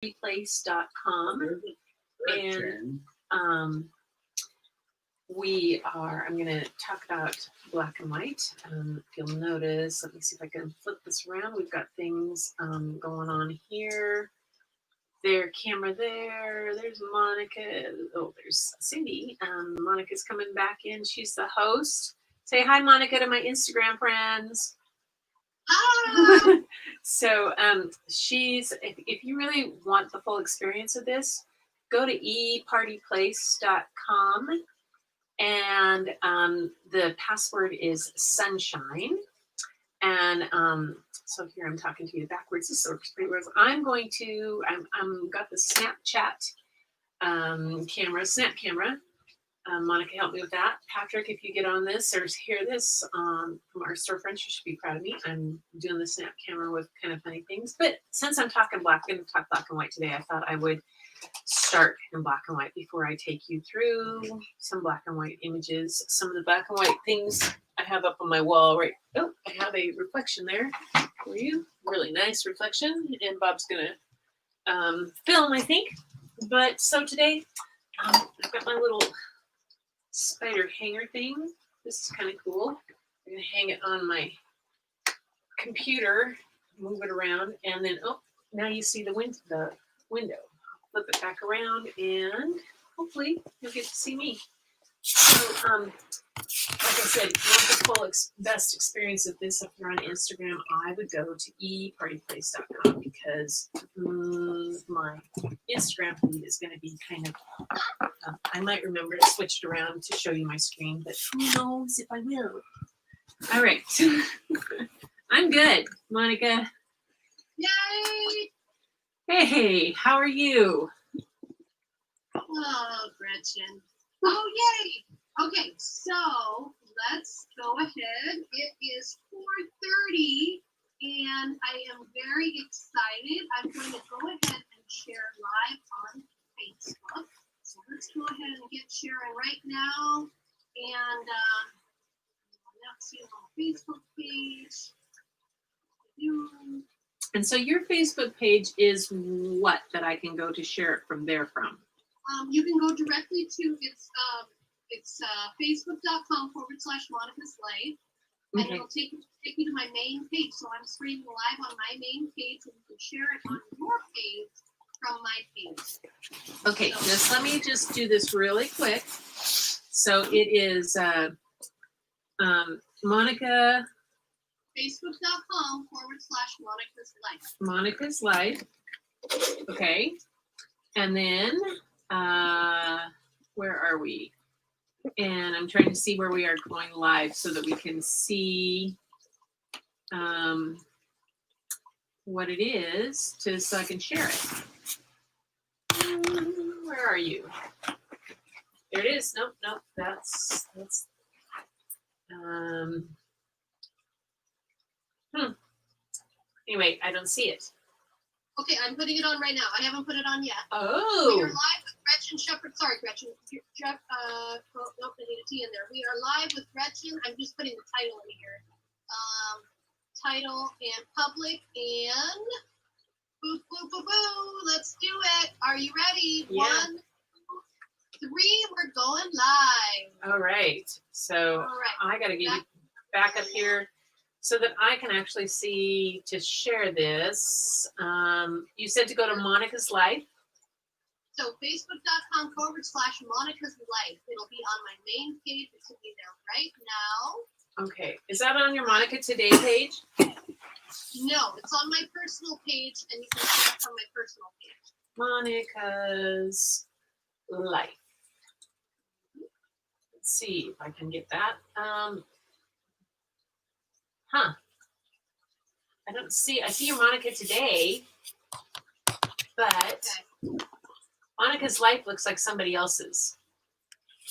place.com, and I'm going to talk about black and white. If you'll notice, let me see if I can flip this around. We've got things going on here. Their camera there. There's Monica. Oh, there's Cindy. Monica's coming back in. She's the host. Say hi, Monica, to my Instagram friends. Hi. So if you really want the full experience of this, go to epartyplace.com, and the password is sunshine. And so here I'm talking to you backwards. This works pretty well. I'm got the Snapchat snap camera. Monica, help me with that. Patrick, if you get on this or hear this from our storefronts, you should be proud of me. I'm doing the snap camera with kind of funny things. But since I'm talking going to talk black and white today, I thought I would start in black and white before I take you through some black and white images. Some of the black and white things I have up on my wall, right? Oh, I have a reflection there for you. Really nice reflection. And Bob's going to film, I think. But so today, I've got my little spider hanger thing. This is kind of cool. I'm going to hang it on my computer, move it around, and then, now you see the window. Flip it back around, and hopefully you'll get to see me. So, like I said, if you want the full best experience of this, if you're on Instagram, I would go to epartyplace.com because my Instagram feed is going to be kind of, I might remember to switch it around to show you my screen, but who knows if I will. All right. I'm good, Monica. Yay! Hey, how are you? Oh, Gretchen. Oh, yay! Okay, so let's go ahead. It is 4:30, and I am very excited. I'm going to go ahead and share live on Facebook. So let's go ahead and get sharing right now. And let's see on the Facebook page. And so your Facebook page is what that I can go to share it from there from? You can go directly to it's facebook.com/Monica's Life, and it'll take you to my main page. So I'm streaming live on my main page, and you can share it on your page from my page. Okay, so let me just do this really quick. So it is Monica. Facebook.com/Monica's Life. Monica's Life. Okay. And then, where are we? And I'm trying to see where we are going live so that we can see what it is so I can share it. Where are you? There it is. Nope. That's Anyway, I don't see it. Okay, I'm putting it on right now. I haven't put it on yet. Oh. We are live with Gretchen Shepherd. Sorry, Gretchen. Nope, I need a T in there. We are live with Gretchen. I'm just putting the title in here. Title and public and boo, boo, boo, boo. Let's do it. Are you ready? Yeah. 1, 2, 3. We're going live. All right. So I got to get you back up here so that I can actually see to share this. You said to go to Monica's Life. So facebook.com/Monica's Life. It'll be on my main page. It should be there right now. Okay. Is that on your Monica Today page? No, it's on my personal page, and you can see it from my personal page. Monica's Life. Let's see if I can get that. I don't see. I see your Monica Today, but Monica's Life looks like somebody else's.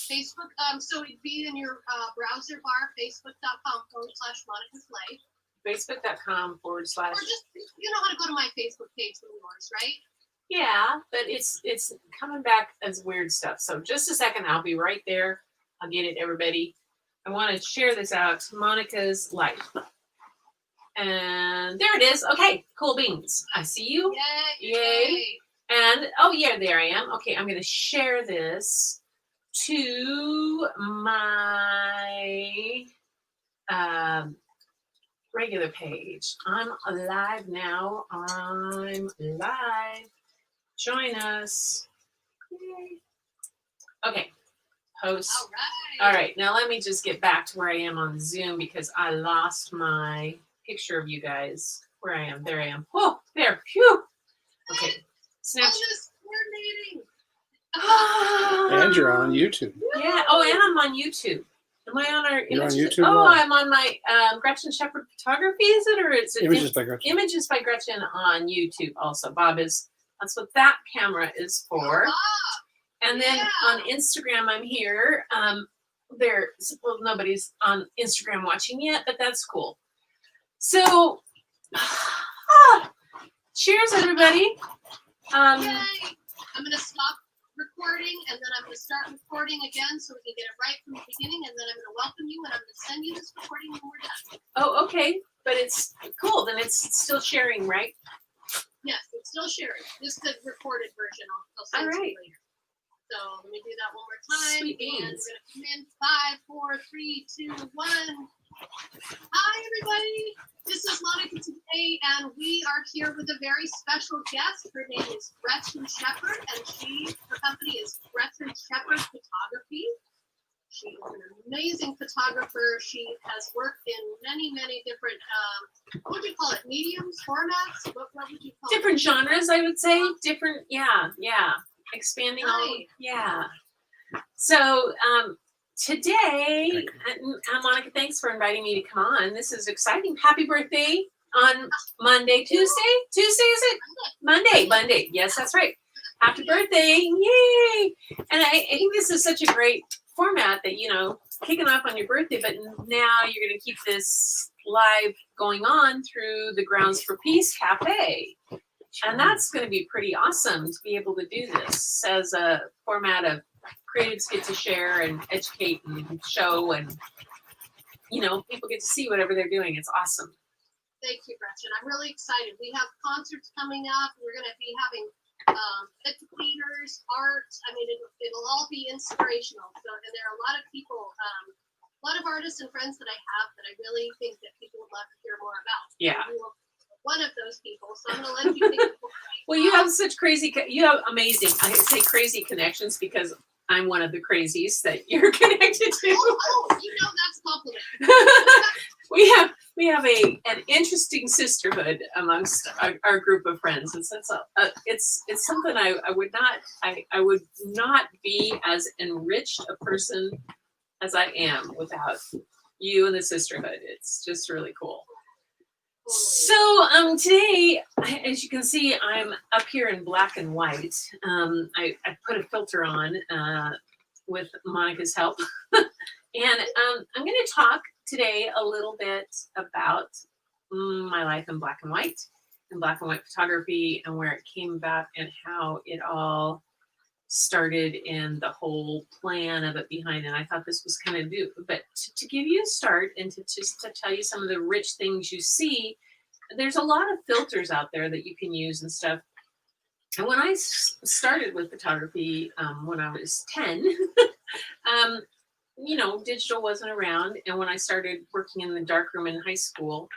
Facebook. So it'd be in your browser bar, facebook.com/Monica's Life. Facebook.com/. Or just you know how to go to my Facebook page from yours, right? Yeah, but it's coming back as weird stuff. So just a second, I'll be right there. I'll get it, everybody. I want to share this out. Monica's Life. And there it is. Okay, cool beans. I see you. Yay. And oh yeah, there I am. Okay, I'm going to share this to my regular page. I'm live now. I'm live. Join us. Yay. Okay, post. All right, now let me just get back to where I am on Zoom because I lost my picture of you guys. Where I am. There I am. Oh, there. Phew. Okay. Snapchat. And you're on YouTube. Yeah. Oh, and I'm on YouTube. Am I on our You're on images? YouTube Oh, Live. I'm on my Gretchen Shepherd Photography, is it? Or is it Images by Gretchen. Images by Gretchen on YouTube also. Bob is, that's what that camera is for. And then on Instagram, I'm here. Well, nobody's on Instagram watching yet, but that's cool. So, cheers, everybody. Yay! I'm going to stop recording and then I'm going to start recording again so we can get it right from the beginning, and then I'm going to welcome you and I'm going to send you this recording when we're done. Oh, okay. But it's cool. Then it's still sharing, right? Yes, it's still sharing. Just the recorded version. I'll send you later. So let me do that one more time. Sweet And beans. we're going to come in 5, 4, 3, 2, 1. Hi, everybody. This is Monica today, and we are here with a very special guest. Her name is Gretchen Shepherd, and her company is Gretchen Shepherd Photography. She is an amazing photographer. She has worked in many, many different, what would you call it, mediums, formats? What would you call Different it? genres, I would say. Different, yeah. Expanding all, yeah. So today, and Monica, thanks for inviting me to come on. This is exciting. Happy birthday on Monday, Tuesday? Tuesday, is it? Monday. Yes, that's right. Happy birthday. Yay. And I think this is such a great format that, kicking off on your birthday, but now you're going to keep this live going on through the Grounds for Peace Cafe. And that's going to be pretty awesome to be able to do this as a format of creatives get to share and educate and show, and people get to see whatever they're doing. It's awesome. Thank you, Gretchen. I'm really excited. We have concerts coming up. We're going to be having educators, art. I mean, it'll all be inspirational. So, and there are a lot of people, a lot of artists and friends that I have that I really think that people would love to hear more about. Yeah. One of those people, so I'm going to let you think. Well, you have such you have amazing, I say crazy connections because I'm one of the crazies that you're connected to. Oh, that's a compliment. We have an interesting sisterhood amongst our group of friends. It's something I would not be as enriched a person as I am without you and the sisterhood. It's just really cool. So today, as you can see, I'm up here in black and white. I put a filter on with Monica's help. And I'm going to talk today a little bit about my life in black and white photography, and where it came about and how it all started and the whole plan of it behind it. I thought this was kind of new, but to give you a start and to tell you some of the rich things you see, there's a lot of filters out there that you can use and stuff. And when I started with photography when I was 10, digital wasn't around. And when I started working in the darkroom in high school,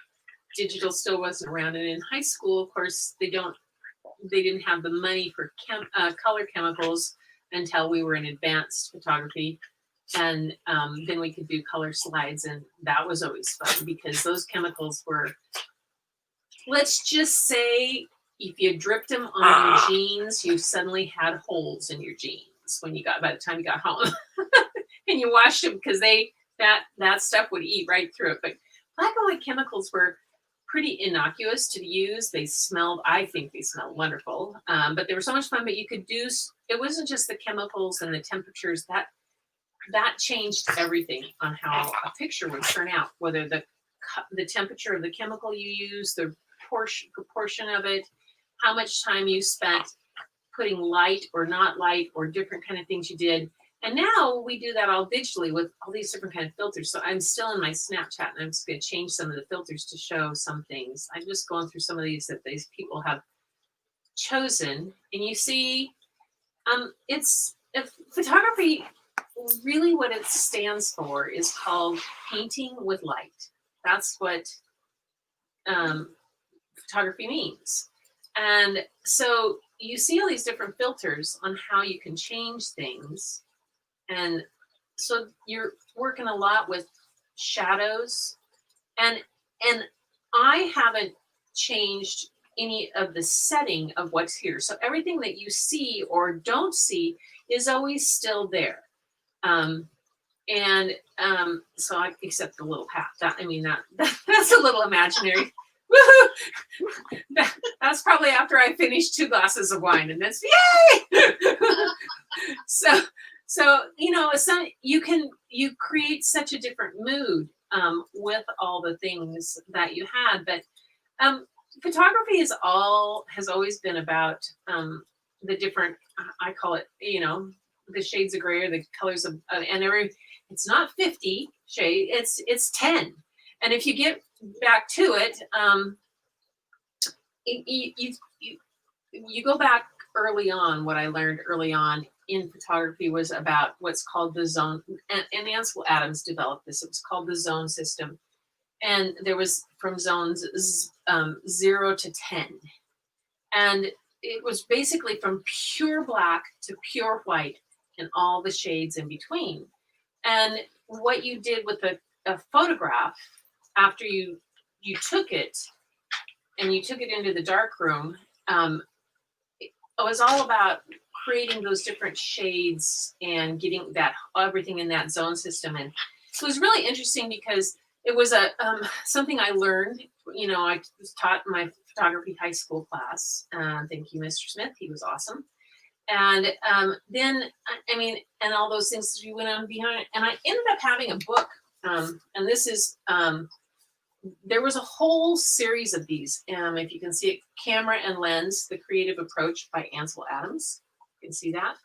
digital still wasn't around. And in high school, of course, they didn't have the money for color chemicals until we were in advanced photography. And then we could do color slides. And that was always fun because those chemicals were, let's just say, if you dripped them on your jeans, you suddenly had holes in your jeans by the time you got home. And you washed them because that stuff would eat right through it. But black and white chemicals were pretty innocuous to use. I think they smelled wonderful. But they were so much fun. But you could it wasn't just the chemicals and the temperatures that changed everything on how a picture would turn out, whether the temperature of the chemical you use, the proportion of it, how much time you spent putting light or not light or different kind of things you did. And now we do that all digitally with all these different kind of filters. So I'm still in my Snapchat, and I'm just going to change some of the filters to show some things. I'm just going through some of these that these people have chosen, and you see, it's photography. Really, what it stands for is called painting with light. That's what photography means. And so you see all these different filters on how you can change things. And so you're working a lot with shadows. And I haven't changed any of the setting of what's here. So everything that you see or don't see is always still there. So I except the little hat. That's a little imaginary. Woohoo! That's probably after I finish 2 glasses of wine, and that's yay! so you create such a different mood with all the things that you had, but photography has always been about the different. I call it the shades of gray or the colors of and every. It's not 50 shade. It's 10, and if you get back to it, you go back early on. What I learned early on in photography was about what's called the zone, and Ansel Adams developed this. It was called the zone system, and there was from zones 0 to 10, and it was basically from pure black to pure white and all the shades in between. And what you did with a photograph after you took it and you took it into the dark room, it was all about creating those different shades and getting that everything in that zone system. And it was really interesting because it was something I learned. I was taught in my photography high school class. Thank you, Mr. Smith. He was awesome. And then, and all those things we went on behind. And I ended up having a book. And this is, there was a whole series of these. If you can see it, Camera and Lens, The Creative Approach by Ansel Adams. You can see that.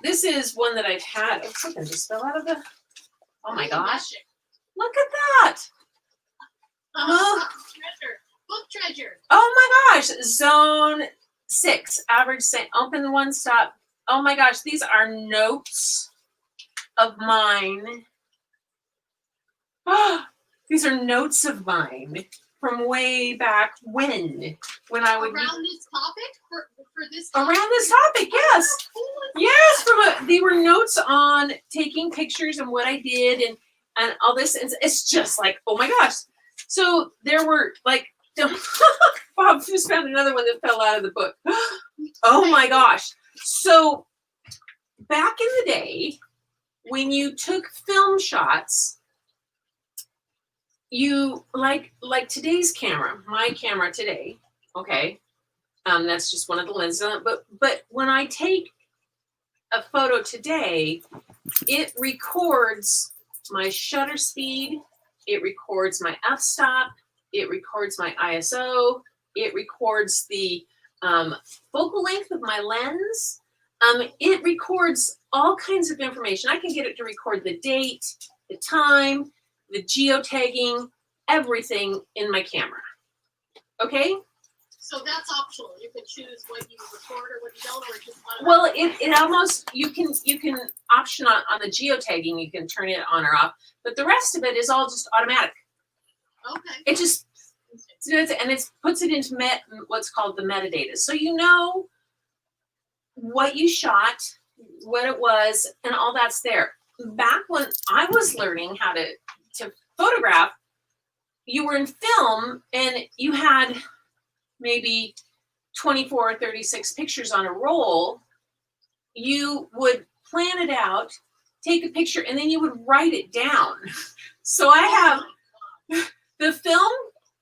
This is one that I've had. Oh, something just fell out of the, oh my gosh. Look at that. Book treasure. Oh my gosh. Zone 6, average open one stop. Oh my gosh, these are notes of mine. These are notes of mine from way back when I would around this topic for this topic. topic? Around this topic, yes. Yes, they were notes on taking pictures and what I did and all this. It's just like, oh my gosh. So there were like Bob just found another one that fell out of the book. Oh my gosh. So back in the day, when you took film shots, you like today's camera, my camera today, okay? That's just one of the lenses on it. But when I take a photo today, it records my shutter speed, it records my f-stop, it records my ISO. It records the focal length of my lens. It records all kinds of information. I can get it to record the date, the time, the geotagging, everything in my camera. Okay? So that's optional. You can choose what you record or what you don't, or just well, it almost you can option on the geotagging. You can turn it on or off, but the rest of it is all just automatic. Okay. It just and it puts it into what's called the metadata. So you know what you shot, what it was, and all that's there. Back when I was learning how to photograph, you were in film and you had maybe 24 or 36 pictures on a roll. You would plan it out, take a picture, and then you would write it down. So I have the film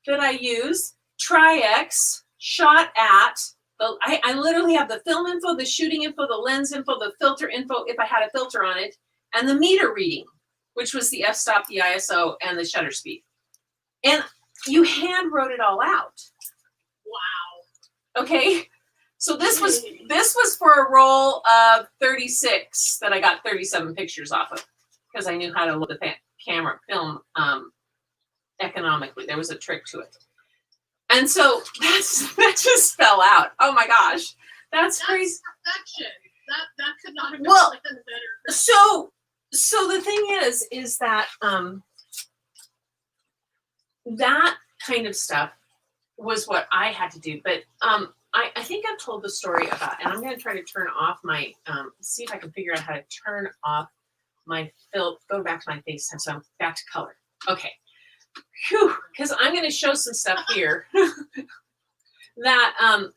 that I use, Tri-X, shot at, I literally have the film info, the shooting info, the lens info, the filter info, if I had a filter on it, and the meter reading, which was the f-stop, the ISO, and the shutter speed. And you hand wrote it all out. Wow. Okay. So this was for a roll of 36 that I got 37 pictures off of because I knew how to load the camera film economically. There was a trick to it. And so that just fell out. Oh my gosh. That's crazy. Perfection. That could not have been Well, planned better. So the thing is that that kind of stuff was what I had to do. But I think I've told the story about, and I'm going to try to turn off my, see if I can figure out how to turn off my go back to my FaceTime. So I'm back to color. Okay. Whew, because I'm going to show some stuff here that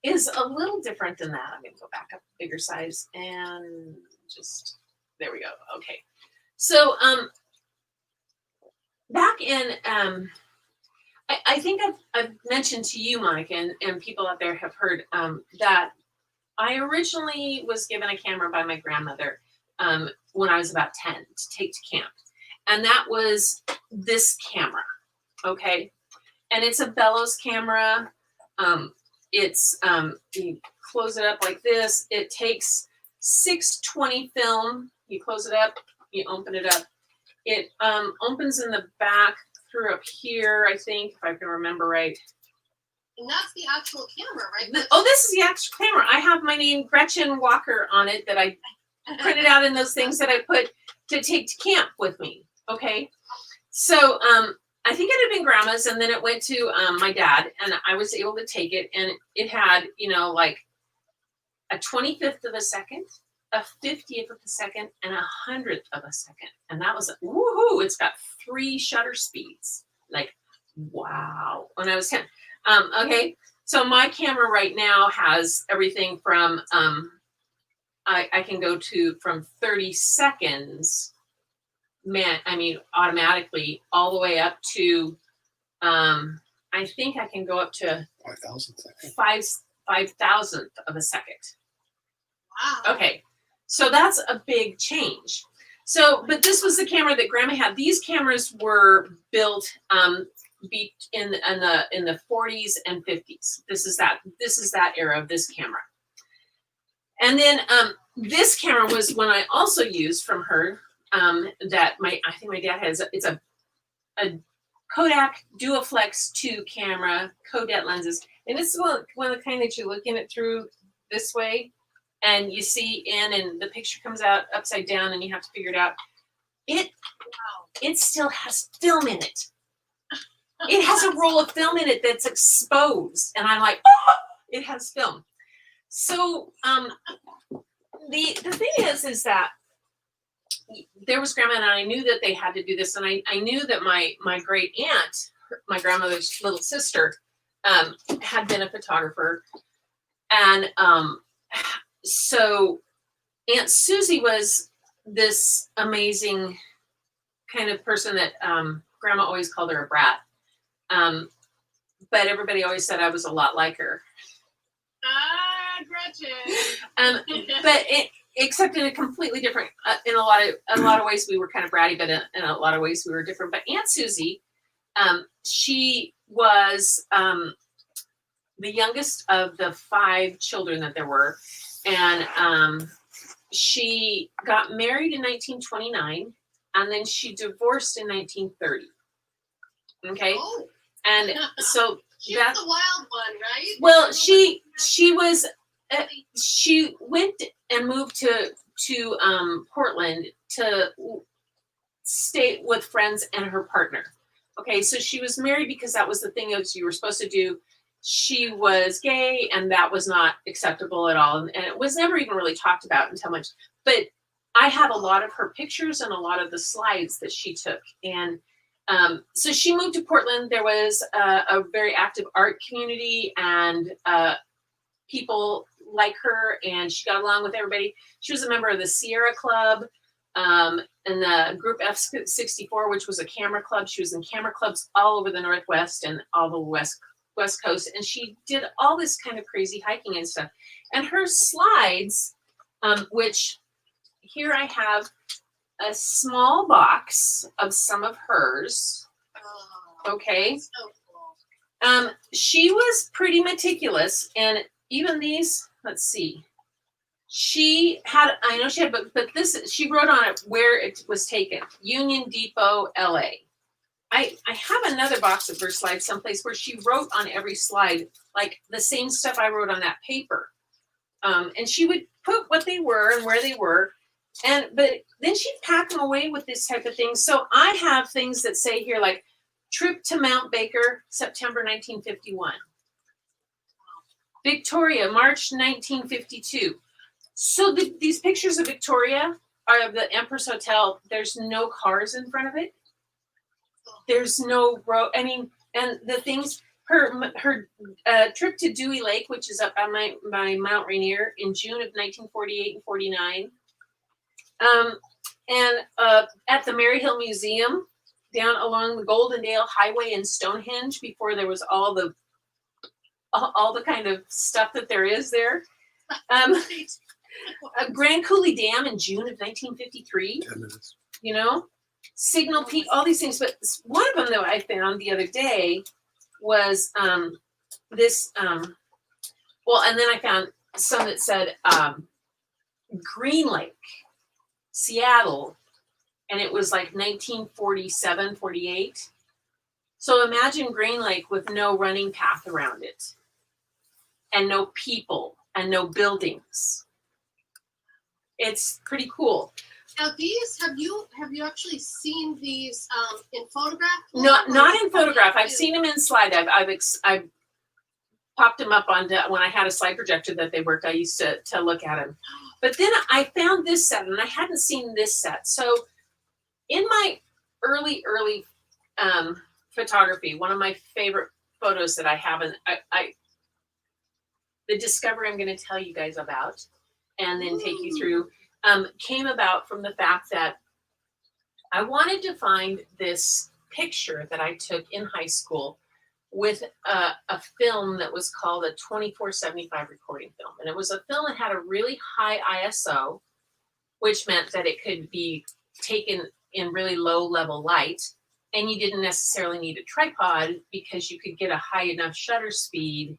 is a little different than that. I'm going to go back up bigger size and just, there we go. Okay. So back in, I think I've mentioned to you, Monica, and people out there have heard that I originally was given a camera by my grandmother when I was about 10 to take to camp. And that was this camera, okay? And it's a bellows camera. You close it up like this. It takes 620 film. You close it up, you open it up. It opens in the back through up here, I think, if I can remember right. And that's the actual camera, right? This is the actual camera. I have my name, Gretchen Walker, on it that I printed out in those things that I put to take to camp with me. Okay. So I think it had been grandma's, and then it went to my dad, and I was able to take it, and it had, like a 25th of a second, a 50th of a second, and a 100th of a second. And that was, woohoo, it's got 3 shutter speeds. Like, wow. When I was 10. Okay. So my camera right now has everything from, I can go to from 30 seconds, automatically all the way up to, I think I can go up to 5,000th of a second. Wow. Okay. So that's a big change. So, but this was the camera that Grandma had. These cameras were built in the 40s and 50s. This is that era of this camera. And then this camera was one I also used from her. I think my dad has. It's a Kodak Duoflex 2 camera, Kodak lenses, and it's one of the kind that you look in it through this way. And you see in, and the picture comes out upside down, and you have to figure it out. It still has film in it. It has a roll of film in it that's exposed, and I'm like, oh, it has film. So the thing is that there was Grandma, and I knew that they had to do this, and I knew that my great aunt, my grandmother's little sister, had been a photographer, and so Aunt Susie was this amazing kind of person that Grandma always called her a brat. But everybody always said I was a lot like her. Gretchen. But except in a completely different, in a lot of ways we were kind of bratty, but in a lot of ways we were different. But Aunt Susie, she was the youngest of the 5 children that there were. And she got married in 1929, and then she divorced in 1930. Okay, Oh. and so She's the wild one, right? Well, she was she went and moved to Portland to stay with friends and her partner. Okay, so she was married because that was the thing that you were supposed to do. She was gay, and that was not acceptable at all. And it was never even really talked about until much. But I have a lot of her pictures and a lot of the slides that she took. And so she moved to Portland. There was a very active art community and people like her, and she got along with everybody. She was a member of the Sierra Club and the Group F64, which was a camera club. She was in camera clubs all over the Northwest and all the West Coast, and she did all this kind of crazy hiking and stuff. And her slides, which here I have a small box of some of hers. Okay. So cool. She was pretty meticulous, and even these, let's see. She had, I know she had, but this, she wrote on it where it was taken. Union Depot, LA. I have another box of her slides someplace where she wrote on every slide, like the same stuff I wrote on that paper. And she would put what they were and where they were. But then she'd pack them away with this type of thing. So I have things that say here, like trip to Mount Baker, September 1951. Victoria, March 1952. So these pictures of Victoria are of the Empress Hotel. There's no cars in front of it. There's no road. I mean, and the things, her trip to Dewey Lake, which is up on my Mount Rainier in June of 1948 and 49. At the Maryhill Museum, down along the Goldendale Highway in Stonehenge, before there was all the kind of stuff that there is there. Grand Coulee Dam in June of 1953. 10 minutes. You know, Signal Peak, all these things. But one of them that I found the other day was this. Well, and then I found some that said Green Lake, Seattle, and it was like 1947, 48. So imagine Green Lake with no running path around it, and no people, and no buildings. It's pretty cool. Now these, have you actually seen these in photograph? Not in photograph. I've seen them in slide. I've popped them up on when I had a slide projector that they worked. I used to look at them. But then I found this set, and I hadn't seen this set. So in my early photography, one of my favorite photos that I have, and the discovery I'm going to tell you guys about, and then take you through, came about from the fact that I wanted to find this picture that I took in high school with a film that was called a 2475 recording film. And it was a film that had a really high ISO, which meant that it could be taken in really low level light. And you didn't necessarily need a tripod because you could get a high enough shutter speed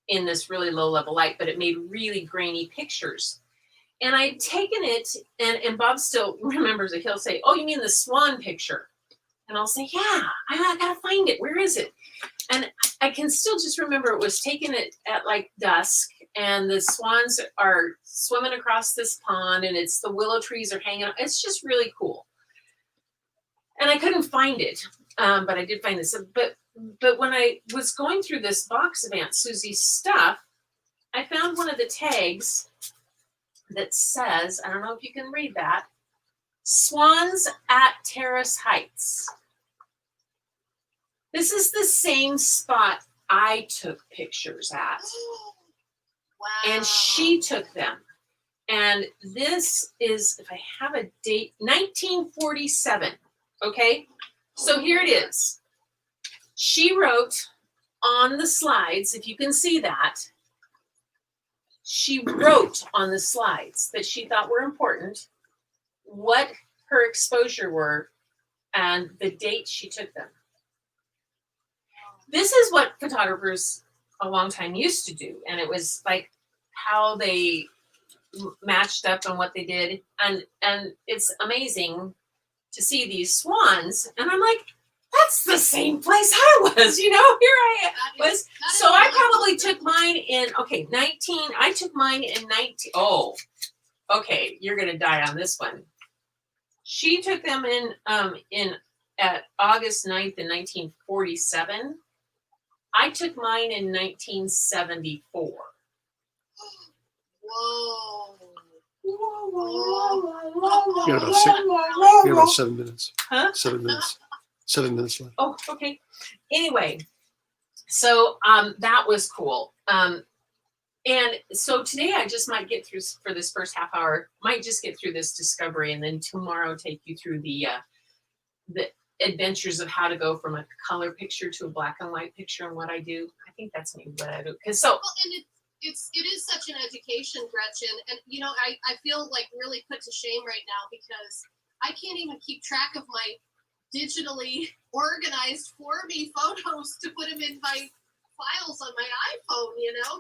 in this really low level light, but it made really grainy pictures. And I'd taken it, and Bob still remembers it. He'll say, "Oh, you mean the swan picture?" And I'll say, "Yeah, I gotta find it. Where is it?" And I can still just remember it was taken at like dusk, and the swans are swimming across this pond, and it's the willow trees are hanging out. It's just really cool. And I couldn't find it, but I did find this. But when I was going through this box of Aunt Susie's stuff, I found one of the tags that says, I don't know if you can read that, Swans at Terrace Heights. This is the same spot I took pictures at. Wow. And she took them. And this is, if I have a date, 1947. Okay? So here it is. She wrote on the slides, if you can see that, she wrote on the slides that she thought were important, what her exposure were, and the date she took them. This is what photographers a long time used to do, and it was like how they matched up and what they did, and it's amazing to see these swans, and I'm like, that's the same place I was, you know, here I was. So I probably took mine in, I took mine in 19, okay, you're going to die on this one. She took them at August 9th in 1947. I took mine in 1974. Whoa. You got about 7 minutes. Huh? 7 minutes. 7 minutes left. Oh, okay. Anyway, so that was cool. And so today I just might get through, for this first half hour, might just get through this discovery, and then tomorrow take you through the adventures of how to go from a color picture to a black and white picture and what I do. I think that's maybe what I do. And it is such an education, Gretchen, and you know I feel like really put to shame right now because I can't even keep track of my digitally organized for me photos to put them in my files on my iPhone, you know,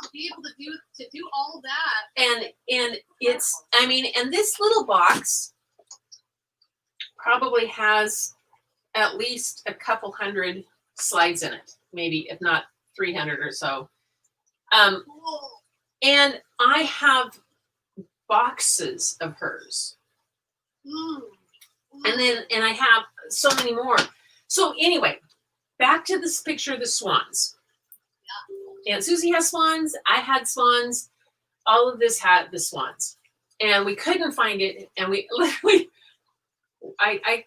to be able to do all that. And it's, I mean, and this little box probably has at least a couple hundred slides in it, maybe if not 300 or so. Cool. And I have boxes of hers. And I have so many more. So anyway, back to this picture of the swans. Yeah. And Susie has swans. I had swans. All of this had the swans, and we couldn't find it. And we literally, my,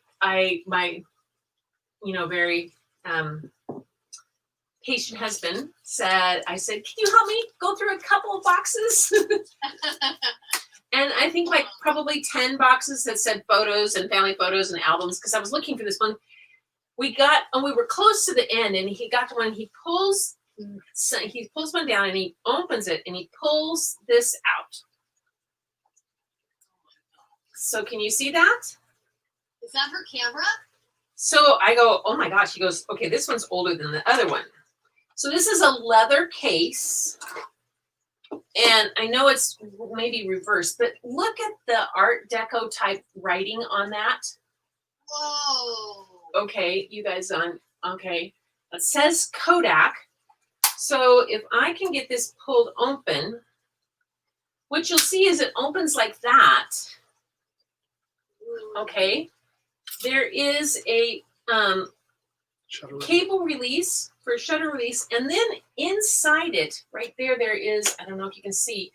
very patient husband said, I said, can you help me go through a couple of boxes? And I think like probably 10 boxes that said photos and family photos and albums, because I was looking for this one. We were close to the end, and he got to one. He pulls one down, and he opens it, and he pulls this out. So can you see that? Is that her camera? So I go, oh my gosh. He goes, okay, this one's older than the other one. So this is a leather case. And I know it's maybe reversed, but look at the Art Deco type writing on that. Whoa. Okay, you guys okay. It says Kodak. So if I can get this pulled open, what you'll see is it opens like that. Okay. There is a cable release for shutter release, and then inside it, right there is, I don't know if you can see,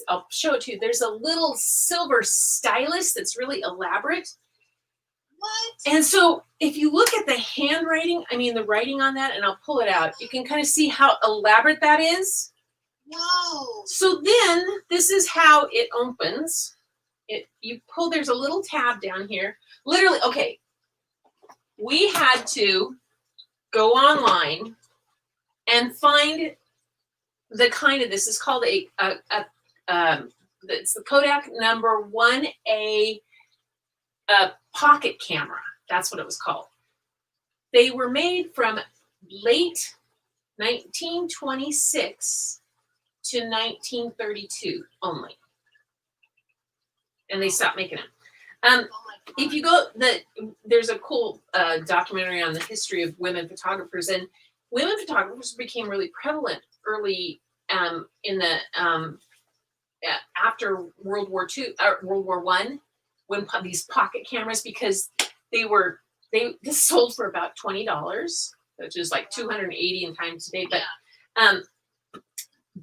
I'll show it to you, there's a little silver stylus that's really elaborate. What? And so if you look at the handwriting, the writing on that, and I'll pull it out, you can kind of see how elaborate that is. Whoa. So then this is how it opens. There's a little tab down here. Literally, okay, we had to go online and find the kind of, this is called it's the Kodak number 1A pocket camera. That's what it was called. They were made from late 1926 to 1932 only. And they stopped making them. If you go, there's a cool documentary on the history of women photographers, and women photographers became really prevalent early in the after World War I, when these pocket cameras, because they sold for about $20, which is like $280 in times today,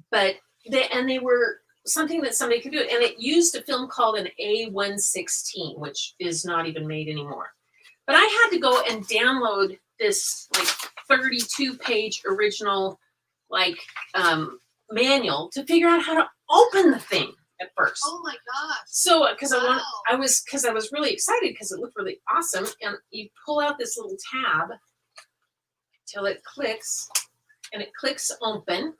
but they were something that somebody could do, and it used a film called an A116, which is not even made anymore. But I had to go and download this like 32-page original manual to figure out how to open the thing at first. Oh my gosh! So because wow. I was really excited because it looked really awesome, and you pull out this little tab till it clicks, and it clicks open.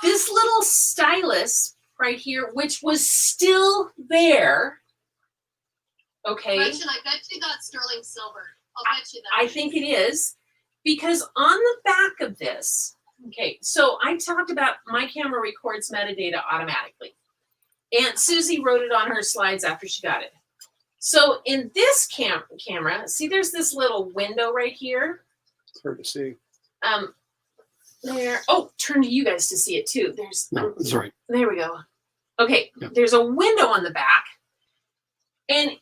This little stylus right here, which was still there. Okay. Gretchen, I bet you got sterling silver. I'll bet you that. I think it is, because on the back of this, okay, so I talked about my camera records metadata automatically. Aunt Susie wrote it on her slides after she got it. So in this camera, see, there's this little window right here. It's hard to see. There. Oh, turn to you guys to see it too. No, that's right. There we go. Okay, yeah. There's a window on the back, and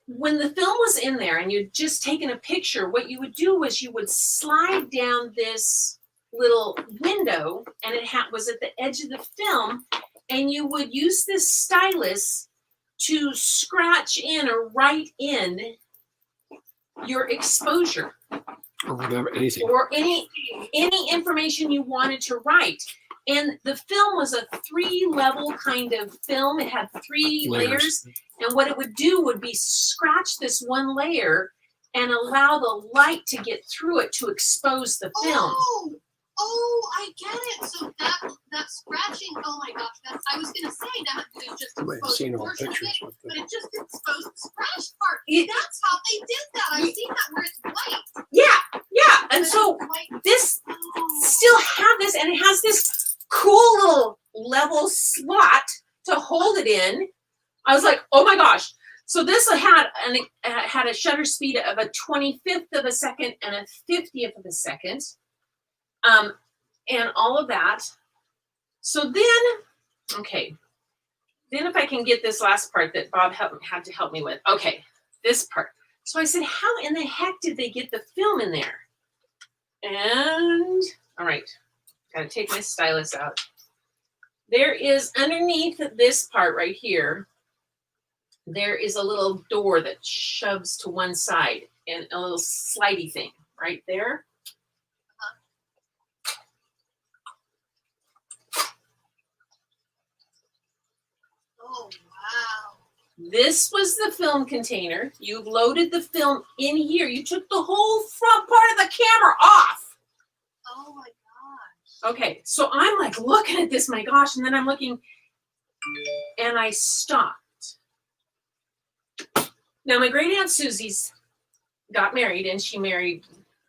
when the film was in there and you'd just taken a picture, what you would do was you would slide down this little window, and it was at the edge of the film, and you would use this stylus to scratch in or write in your exposure. Or whatever, anything. Or any information you wanted to write. And the film was a 3-level kind of film. It had 3 layers. And what it would do would be scratch this one layer and allow the light to get through it to expose the film. Oh, I get it. So that scratching, oh my gosh, I was going to say that it just exposed the portion of it, but it just exposed the scratch part. That's how they did that. I've seen that where it's white. Yeah. And so this still have this, and it has this cool little level slot to hold it in. I was like, oh my gosh. So this had a shutter speed of a 25th of a second and a 50th of a second, and all of that. So then, okay, then if I can get this last part that Bob had to help me with. Okay, this part. So I said, how in the heck did they get the film in there? And, all right, gotta take my stylus out. There is underneath this part right here, there is a little door that shoves to one side and a little slidey thing right there. Oh, wow. This was the film container. You loaded the film in here. You took the whole front part of the camera off. Oh my gosh. Okay, so I'm like looking at this, my gosh, and then I'm looking and I stopped. Now, my great aunt Susie's got married, and she married,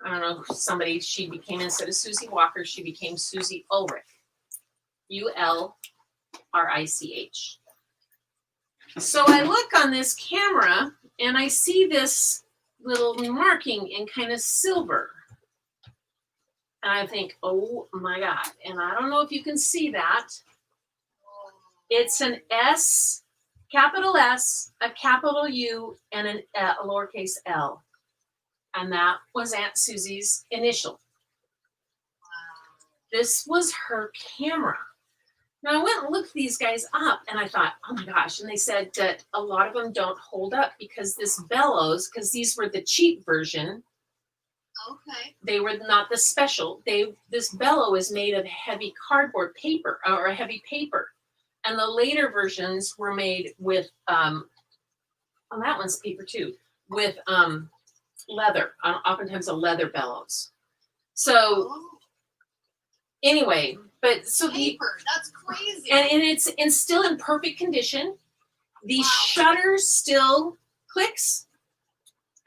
I don't know, somebody. She became, instead of Susie Walker, she became Susie Ulrich. Ulrich. So I look on this camera, and I see this little marking in kind of silver. And I think, oh my God. And I don't know if you can see that. It's an S, capital S, a capital U, and a lowercase L. And that was Aunt Susie's initial. This was her camera. Now I went and looked these guys up, and I thought, oh my gosh. And they said that a lot of them don't hold up because this bellows, because these were the cheap version. Okay. They were not the special. This bellow is made of heavy cardboard paper or a heavy paper. And the later versions were made with, that one's paper too, with leather, oftentimes a leather bellows. So anyway, but so paper, that's crazy. And it's still in perfect condition. The shutter still clicks.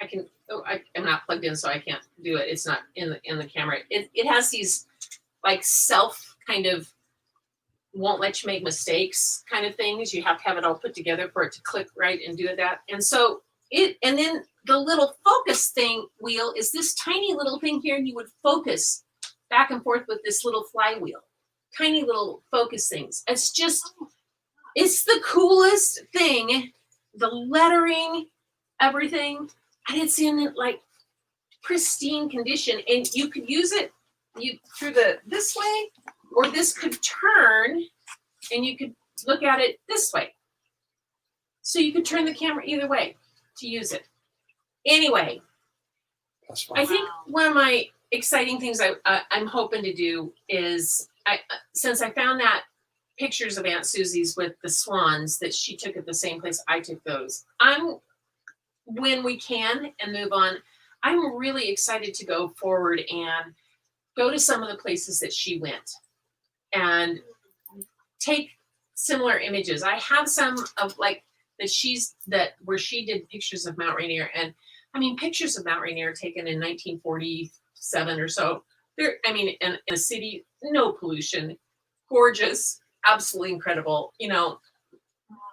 I'm not plugged in, so I can't do it. It's not in the camera. It has these like self kind of won't let you make mistakes kind of things. You have to have it all put together for it to click right and do that. And so and then the little focus wheel is this tiny little thing here, and you would focus back and forth with this little flywheel. Tiny little focus things. It's the coolest thing. The lettering, everything, and it's in like pristine condition. And you could use it through this way, or this could turn, and you could look at it this way. So you could turn the camera either way to use it. Anyway, I think one of my exciting things I'm hoping to do is, since I found that pictures of Aunt Susie's with the swans that she took at the same place I took those, when we can and move on, I'm really excited to go forward and go to some of the places that she went and take similar images. I have some of like where she did pictures of Mount Rainier, and I mean pictures of Mount Rainier taken in 1947 or so. In a city, no pollution, gorgeous, absolutely incredible.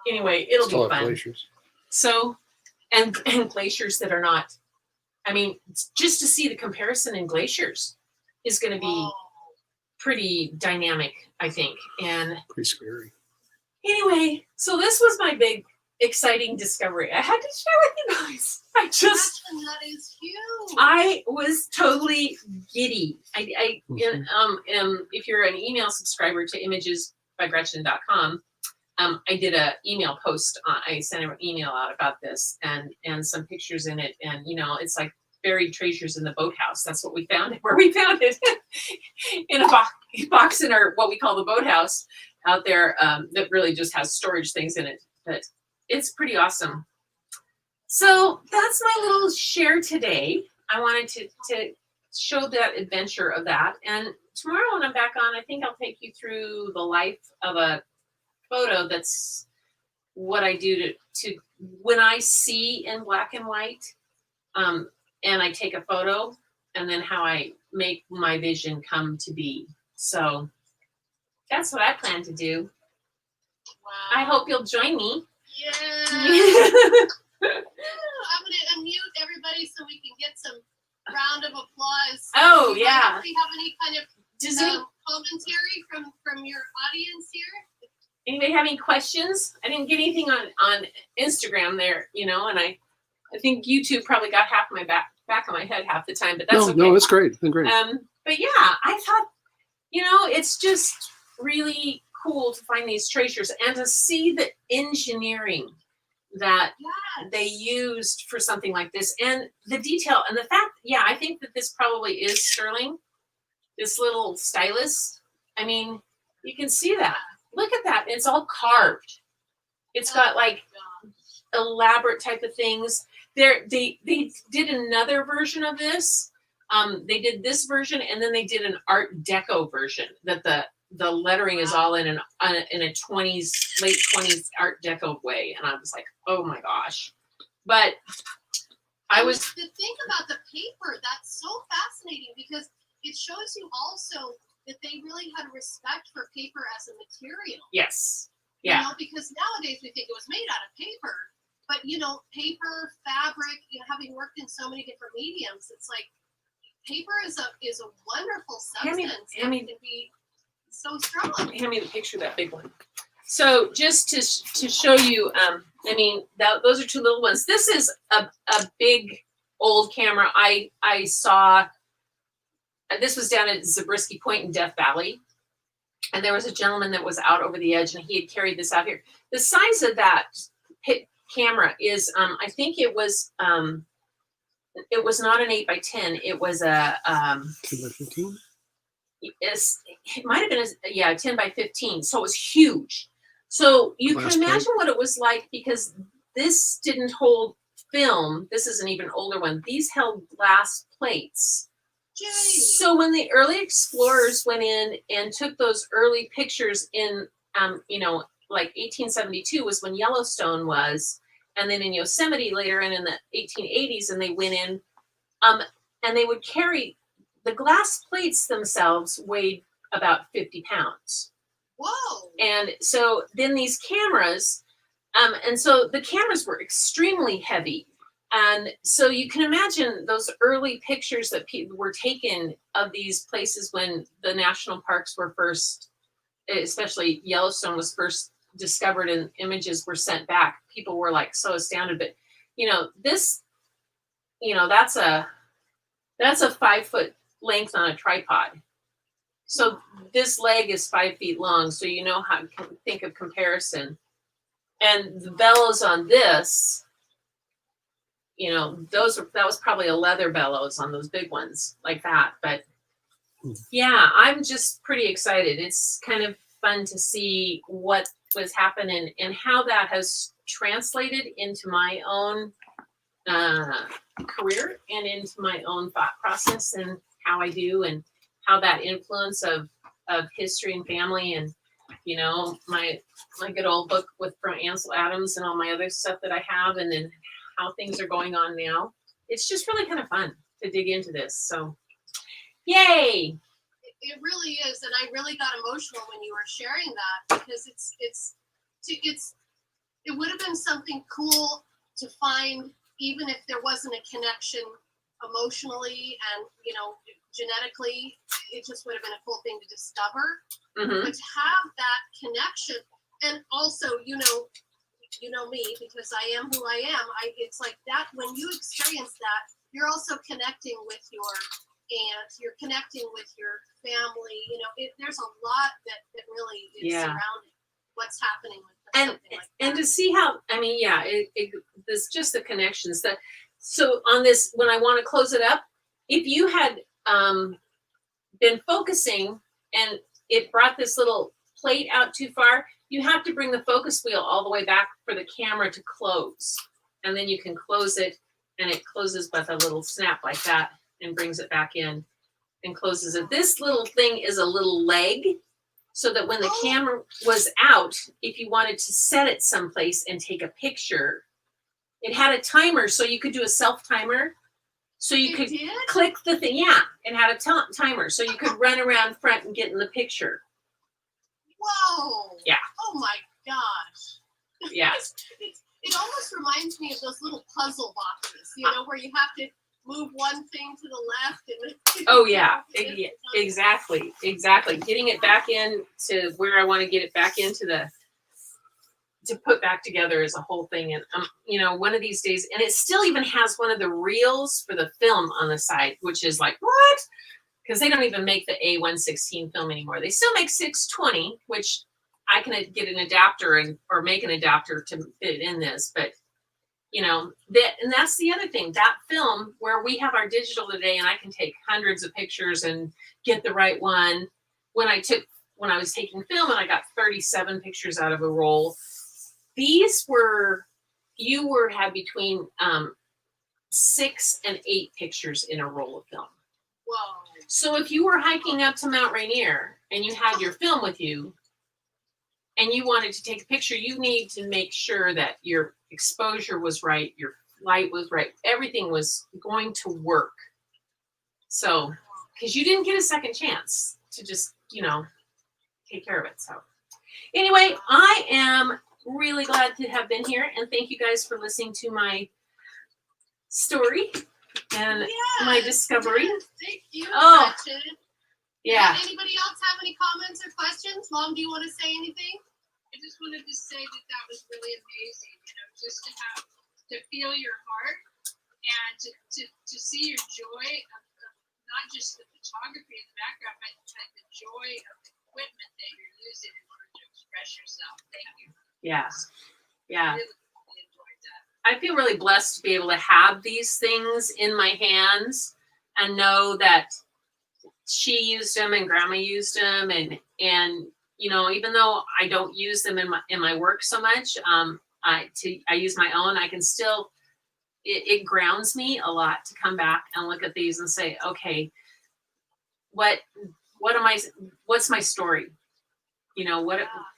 Anyway, it'll Still be have fun. glaciers. So, and glaciers that are not. I mean, just to see the comparison in glaciers is going to be pretty dynamic, I think. And Pretty scary. anyway, so this was my big, exciting discovery. I had to share with you guys. That is huge. I was totally giddy. If you're an email subscriber to imagesbygretchen.com, I did an email post. I sent an email out about this and some pictures in it. And, it's like buried treasures in the boathouse. That's what we found, where we found it in a box in our, what we call the boathouse out there, that really just has storage things in it. But it's pretty awesome. So that's my little share today. I wanted to show that adventure of that. And tomorrow when I'm back on, I think I'll take you through the life of a photo. That's what I do to when I see in black and white, and I take a photo, and then how I make my vision come to be. So that's what I plan to do. Wow. I hope you'll join me. Yeah. I'm gonna unmute everybody so we can get some round of applause. Oh, Do yeah. we have any kind of Does any, commentary from your audience here? anybody have any questions? I didn't get anything on Instagram there, and I think YouTube probably got half my back of my head half the time, but that's okay. No, it's great. It's been great. But yeah, I thought, it's just really cool to find these treasures and to see the engineering that they used for something like this, and the detail and the fact, I think that this probably is sterling, this little stylus. I mean, you can see that. Look at that. It's all carved. It's got like elaborate type of things. They did another version of this. They did this version, and then they did an Art Deco version that the lettering is all in a 20s, late 20s Art Deco way. And I was like, oh my gosh. But to think about the paper, that's so fascinating because it shows you also that they really had respect for paper as a material. Yes. Yeah. Because nowadays we think it was made out of paper, but paper, fabric, having worked in so many different mediums, it's like paper is a wonderful substance. It can be so strong. Hand me the picture of that big one. So just to show you, those are two little ones. This is a big old camera I saw. This was down at Zabriskie Point in Death Valley. And there was a gentleman that was out over the edge, and he had carried this out here. The size of that camera is, I think it was not an 8x10. It was a 10x15. It might have been a 10x15. So it was huge. So you Glass can imagine what it was like, because this didn't hold film. This is an even older one. These held glass plates. Jay. So when the early explorers went in and took those early pictures in, like 1872 was when Yellowstone was, and then in Yosemite later in the 1880s, and they went in, and they would carry the glass plates themselves weighed about 50 pounds. Whoa! And so then these cameras, and so the cameras were extremely heavy. And so you can imagine those early pictures that people were taken of these places when the national parks were first, especially Yellowstone was first discovered and images were sent back. People were like so astounded. But this, that's a 5 foot length on a tripod. So this leg is 5 feet long. So how to think of comparison. And the bellows on this, that was probably a leather bellows on those big ones like that. But yeah, I'm just pretty excited. It's kind of fun to see what was happening and how that has translated into my own career and into my own thought process and how I do, and how that influence of history and family, and my good old book with from Ansel Adams and all my other stuff that I have, and then how things are going on now. It's just really kind of fun to dig into this. So yay. It really is, and I really got emotional when you were sharing that, because it would have been something cool to find, even if there wasn't a connection emotionally and genetically. It just would have been a cool thing to discover. Mm-hmm. But to have that connection, and also me, because I am who I am. It's like that when you experience that, you're also connecting with your aunt, you're connecting with your family. There's a lot that really is surrounding what's happening with something like that. And to see how, there's just the connections. So on this, when I want to close it up, if you had been focusing and it brought this little plate out too far, you have to bring the focus wheel all the way back for the camera to close. And then you can close it, and it closes with a little snap like that and brings it back in and closes it. This little thing is a little leg, so that when the camera was out, if you wanted to set it someplace and take a picture, it had a timer, so you could do a self-timer. So you could click the thing. Yeah, it had a timer, so you could run around front and get in the picture. Whoa! Yeah. Oh my gosh! Yeah. It's it almost reminds me of those little puzzle boxes, you know, where you have to move one thing to the left and Oh yeah, exactly. Getting it back in to where I want to get it back into to put back together is a whole thing. And you know, one of these days, and it still even has one of the reels for the film on the side, which is like, what? Because they don't even make the A116 film anymore. They still make 620, which I can get an adapter or make an adapter to fit it in this. But you know, and that's the other thing, that film where we have our digital today and I can take hundreds of pictures and get the right one. When I was taking film and I got 37 pictures out of a roll, these had between 6 and 8 pictures in a roll of film. Whoa. So if you were hiking up to Mount Rainier and you had your film with you and you wanted to take a picture, you need to make sure that your exposure was right, your light was right, everything was going to work. So, because you didn't get a second chance to just, you know, take care of it. So anyway, I am really glad to have been here, and thank you guys for listening to my story and my discovery. Yes, thank you, Oh, Gretchen. yeah. Anybody else have any comments or questions? Mom, do you want to say anything? I just wanted to say that was really amazing, you know, just to feel your heart and to see your joy of not just the photography in the background, but the joy of the equipment that you're using in order to express yourself. Thank you. Yeah. Yeah. Really, really enjoyed that. I feel really blessed to be able to have these things in my hands and know that she used them and grandma used them, and you know, even though I don't use them in my work so much, I use my own. I can still, it grounds me a lot to come back and look at these and say, okay, what's my story? You know,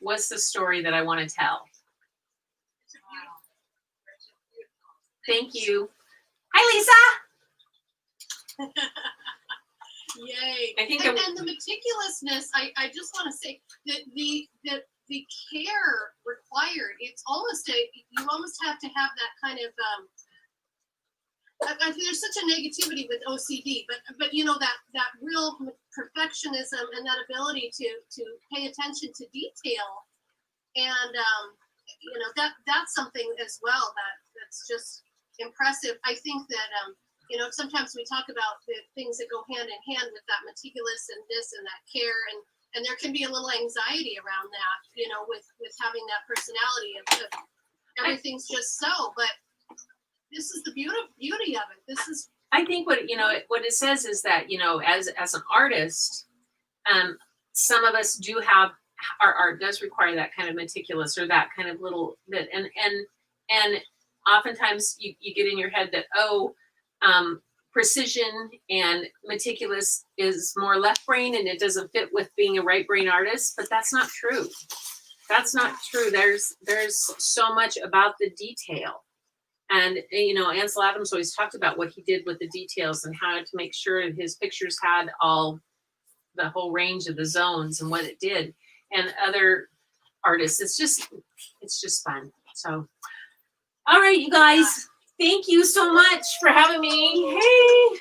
what's the story that I want to tell? It's a beautiful. Thank you. Hi, Lisa. Yay. I think and the meticulousness, I just want to say that the care required, you almost have to have that kind of there's such a negativity with OCD, but you know, that real perfectionism and that ability to pay attention to detail, and you know, that's something as well that's just impressive. I think that you know, sometimes we talk about the things that go hand in hand with that meticulous and this and that care, and there can be a little anxiety around that, you know, with having that personality of everything's just so, but this is the beauty of it. This is, I think what it says is that, you know, as an artist, some of us do have, our art does require that kind of meticulous or that kind of little bit, and oftentimes you get in your head that precision and meticulous is more left brain and it doesn't fit with being a right brain artist, but that's not true. That's not true. There's so much about the detail. And, you know, Ansel Adams always talked about what he did with the details and how to make sure his pictures had the whole range of the zones and what it did. And other artists, it's just fun. So, all right, you guys, thank you so much for having me. Hey.